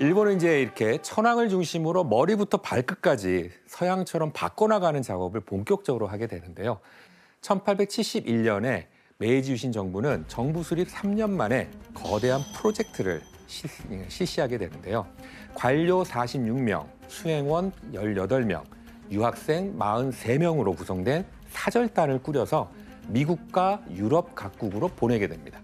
일본은 이제 이렇게 천황을 중심으로 머리부터 발끝까지 서양처럼 바꿔나가는 작업을 본격적으로 하게 되는데요. 1871년에 메이지 유신 정부는 정부 수립 3년 만에 거대한 프로젝트를 실시하게 되는데요. 관료 46명, 수행원 18명, 유학생 43명으로 구성된 사절단을 꾸려서 미국과 유럽 각국으로 보내게 됩니다.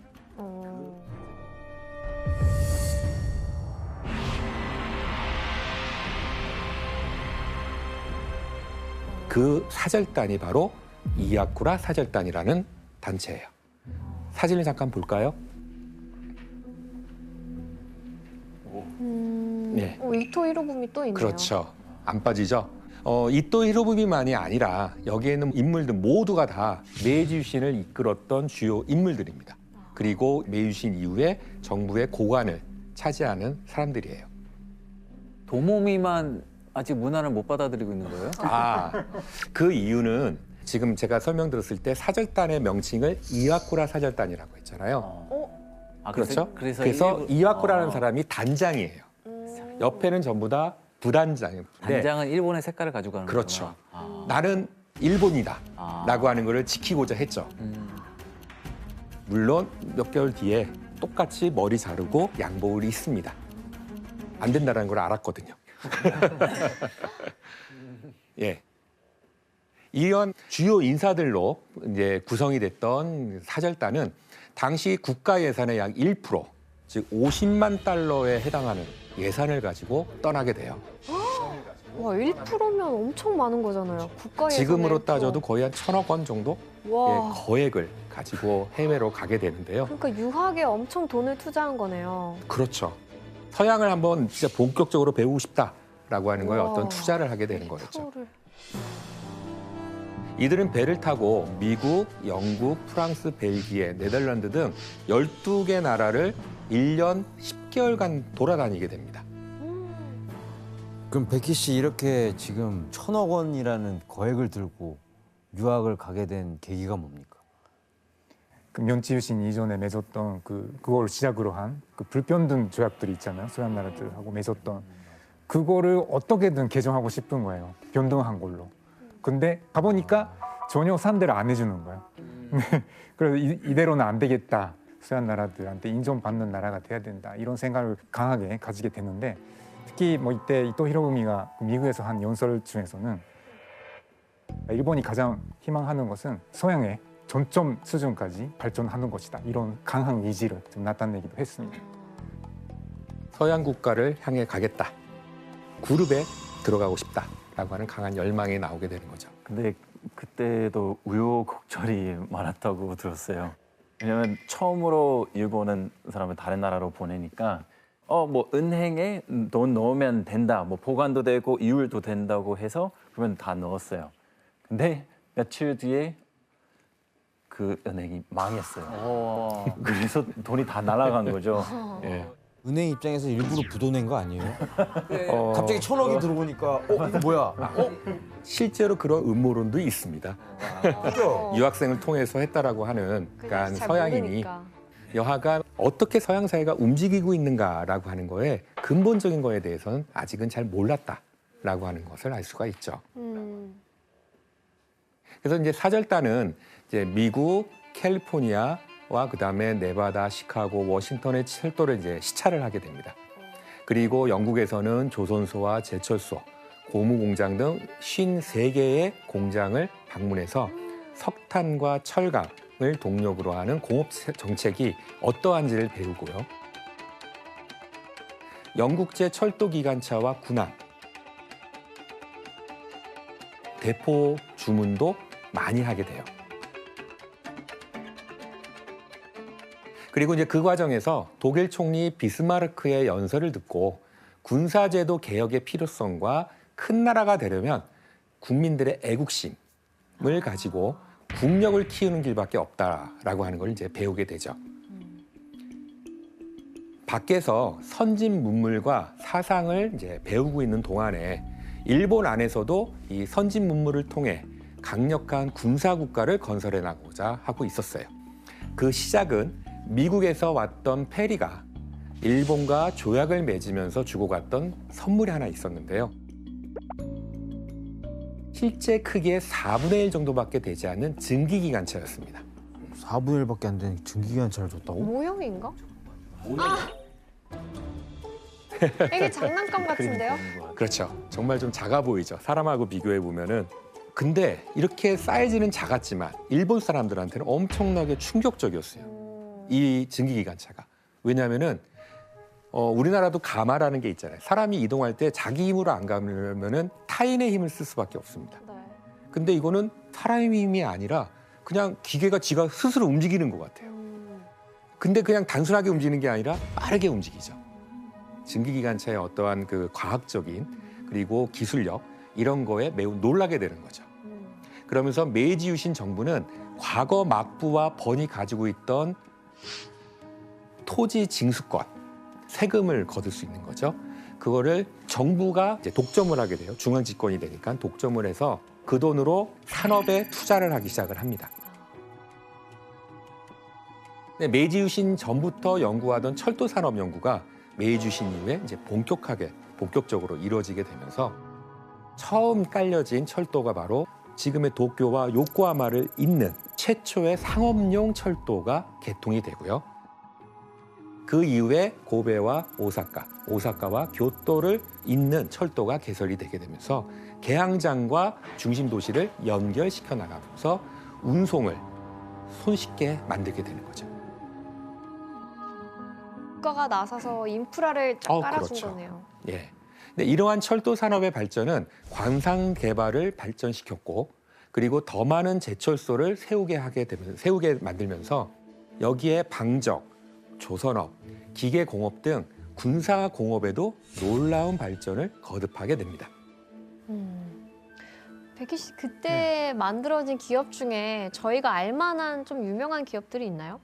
그 사절단이 바로 이아쿠라 사절단이라는 단체예요. 사진을 잠깐 볼까요? 네. 이토 히로부미 또 있네요. 그렇죠. 안 빠지죠? 이토 히로부미만이 아니라 여기에 있는 인물들 모두가 다 메이지 유신을 이끌었던 주요 인물들입니다. 그리고 메이지 유신 이후에 정부의 고관을 차지하는 사람들이에요. 도모미만 아직 문화를 못 받아들이고 있는 거예요? 그 이유는 지금 제가 설명드렸을 때 사절단의 명칭을 이와쿠라 사절단이라고 했잖아요. 그렇죠? 그래서 이와쿠라는 사람이 단장이에요. 옆에는 전부 다 부단장입니다. 단장은 일본의 색깔을 가지고 가는 그렇죠. 거구나. 나는 일본이다 라고 하는 것을 지키고자 했죠. 물론 몇 개월 뒤에 똑같이 머리 자르고 양복을 입습니다. 안 된다는 걸 알았거든요. 예. 이런 주요 인사들로 이제 구성이 됐던 사절단은 당시 국가 예산의 약 1%, 즉 50만 달러에 해당하는 예산을 가지고 떠나게 돼요. 와, 1%면 엄청 많은 거잖아요. 국가 예산의 지금으로 1%. 따져도 거의 한 1,000억 원 정도의 와. 거액을 가지고 해외로 가게 되는데요. 그러니까 유학에 엄청 돈을 투자한 거네요. 그렇죠. 서양을 한번 진짜 본격적으로 배우고 싶다라고 하는 거에 우와. 어떤 투자를 하게 되는 거였죠. 1%를. 이들은 배를 타고 미국, 영국, 프랑스, 벨기에, 네덜란드 등 12개 나라를 1년 10개월간 돌아다니게 됩니다. 그럼 백희 씨 이렇게 지금 1,000억 원이라는 거액을 들고 유학을 가게 된 계기가 뭡니까? 그 면치 유신 이전에 맺었던 그걸 시작으로 한 그 불평등 조약들이 있잖아요. 서양 나라들하고 맺었던 그거를 어떻게든 개정하고 싶은 거예요. 변동한 걸로. 근데 가보니까 전혀 상대를 안 해주는 거예요. 그래서 이대로는 안 되겠다. 서양 나라들한테 인정받는 나라가 돼야 된다. 이런 생각을 강하게 가지게 됐는데 특히 뭐 이때 이토 히로부미가 미국에서 한 연설 중에서는 일본이 가장 희망하는 것은 서양의 전점 수준까지 발전하는 것이다. 이런 강한 의지를 좀 나타내기도 했습니다. 서양 국가를 향해 가겠다. 그룹에 들어가고 싶다라고 하는 강한 열망이 나오게 되는 거죠. 근데 그때도 우여곡절이 많았다고 들었어요. 왜냐면 처음으로 일본은 사람을 다른 나라로 보내니까 뭐 은행에 돈 넣으면 된다. 뭐 보관도 되고 이율도 된다고 해서 그러면 다 넣었어요. 근데 며칠 뒤에 그 은행이 망했어요. 그래서 돈이 다 날아간 거죠. 예. 은행 입장에서 일부러 부도낸 거 아니에요? 갑자기 1,000억이 들어오니까 이거 뭐야? 실제로 그런 음모론도 있습니다. 그죠? 유학생을 통해서 했다라고 하는 그러니까 잘 서양인이 모르니까. 여하간 어떻게 서양 사회가 움직이고 있는가라고 하는 거에 근본적인 거에 대해서는 아직은 잘 몰랐다라고 하는 것을 알 수가 있죠. 그래서 이제 사절단은 이제 미국, 캘리포니아와 그다음에 네바다, 시카고, 워싱턴의 철도를 이제 시찰을 하게 됩니다. 그리고 영국에서는 조선소와 제철소, 고무 공장 등 53개의 공장을 방문해서 석탄과 철강을 동력으로 하는 공업 정책이 어떠한지를 배우고요. 영국제 철도 기관차와 군함, 대포 주문도 많이 하게 돼요. 그리고 이제 그 과정에서 독일 총리 비스마르크의 연설을 듣고 군사제도 개혁의 필요성과 큰 나라가 되려면 국민들의 애국심을 가지고 국력을 키우는 길밖에 없다라고 하는 걸 이제 배우게 되죠. 밖에서 선진 문물과 사상을 이제 배우고 있는 동안에 일본 안에서도 이 선진 문물을 통해 강력한 군사 국가를 건설해 나가고자 하고 있었어요. 그 시작은 미국에서 왔던 페리가 일본과 조약을 맺으면서 주고갔던 선물이 하나 있었는데요. 실제 크기의 4분의 1 정도밖에 되지 않는 증기기관차였습니다. 4분의 1밖에 안 되는 증기기관차를 줬다고? 모형인가? 아! 이게 장난감 같은데요? 그렇죠. 정말 좀 작아 보이죠. 사람하고 비교해 보면은. 근데 이렇게 사이즈는 작았지만 일본 사람들한테는 엄청나게 충격적이었어요. 이 증기기관차가. 왜냐하면은 우리나라도 가마라는 게 있잖아요. 사람이 이동할 때 자기 힘으로 안 가면은 타인의 힘을 쓸 수밖에 없습니다. 네. 근데 이거는 사람의 힘이 아니라 그냥 기계가 지가 스스로 움직이는 것 같아요. 근데 그냥 단순하게 움직이는 게 아니라 빠르게 움직이죠. 증기기관차의 어떠한 그 과학적인 그리고 기술력 이런 거에 매우 놀라게 되는 거죠. 그러면서 메이지 유신 정부는 과거 막부와 번이 가지고 있던 토지 징수권, 세금을 거둘 수 있는 거죠. 그거를 정부가 이제 독점을 하게 돼요. 중앙 집권이 되니까 독점을 해서 그 돈으로 산업에 투자를 하기 시작을 합니다. 네, 메이지 유신 전부터 연구하던 철도 산업 연구가 메이지 유신 이후에 이제 본격적으로 이루어지게 되면서 처음 깔려진 철도가 바로 지금의 도쿄와 요코하마를 잇는 최초의 상업용 철도가 개통이 되고요. 그 이후에 고베와 오사카와 교토를 잇는 철도가 개설이 되게 되면서 개항장과 중심 도시를 연결시켜 나가면서 운송을 손쉽게 만들게 되는 거죠. 국가가 나서서 인프라를 쫙 깔아준 그렇죠. 거네요. 예. 근데 이러한 철도 산업의 발전은 관상 개발을 발전시켰고 그리고 더 많은 제철소를 세우게 만들면서 여기에 방적, 조선업, 기계공업 등 군사공업에도 놀라운 발전을 거듭하게 됩니다. 백희 씨, 그때 만들어진 기업 중에 저희가 알만한 좀 유명한 기업들이 있나요?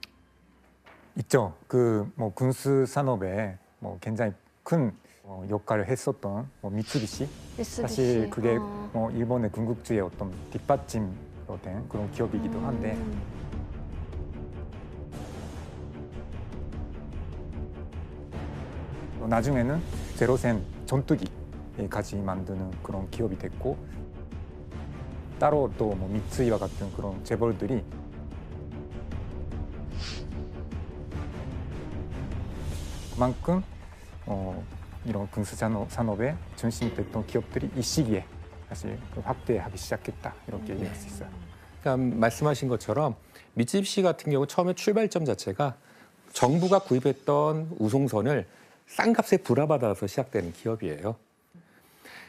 있죠. 그 뭐 군수 산업에 뭐 굉장히 큰 역할을 했었던 미쓰비시. 사실 그게 뭐 일본의 군국주의 어떤 뒷받침으로 된 그런 기업이기도 한데 나중에는 제로센 전투기까지 만드는 그런 기업이 됐고 따로 또 뭐 미쓰이와 같은 그런 재벌들이 그만큼 이런 군수 산업에 중심이 됐던 기업들이 이 시기에 사실 확대하기 시작했다 이렇게 얘기할 수 있어요. 그러니까 말씀하신 것처럼 미쓰비시 같은 경우 처음에 출발점 자체가 정부가 구입했던 우송선을 싼 값에 불화받아서 시작되는 기업이에요.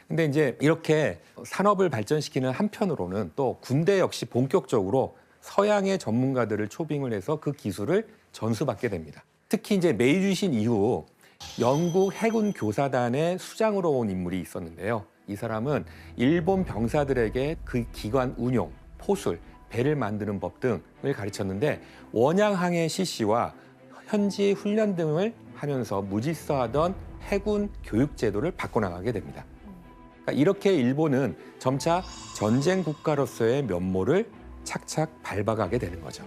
근데 이제 이렇게 산업을 발전시키는 한편으로는 또 군대 역시 본격적으로 서양의 전문가들을 초빙을 해서 그 기술을 전수받게 됩니다. 특히 이제 메이지 유신 이후 영국 해군 교사단의 수장으로 온 인물이 있었는데요. 이 사람은 일본 병사들에게 그 기관 운용, 포술, 배를 만드는 법 등을 가르쳤는데 원양항해 실시와 현지 훈련 등을 하면서 무질서하던 해군 교육 제도를 바꿔나가게 됩니다. 그러니까 이렇게 일본은 점차 전쟁 국가로서의 면모를 착착 밟아가게 되는 거죠.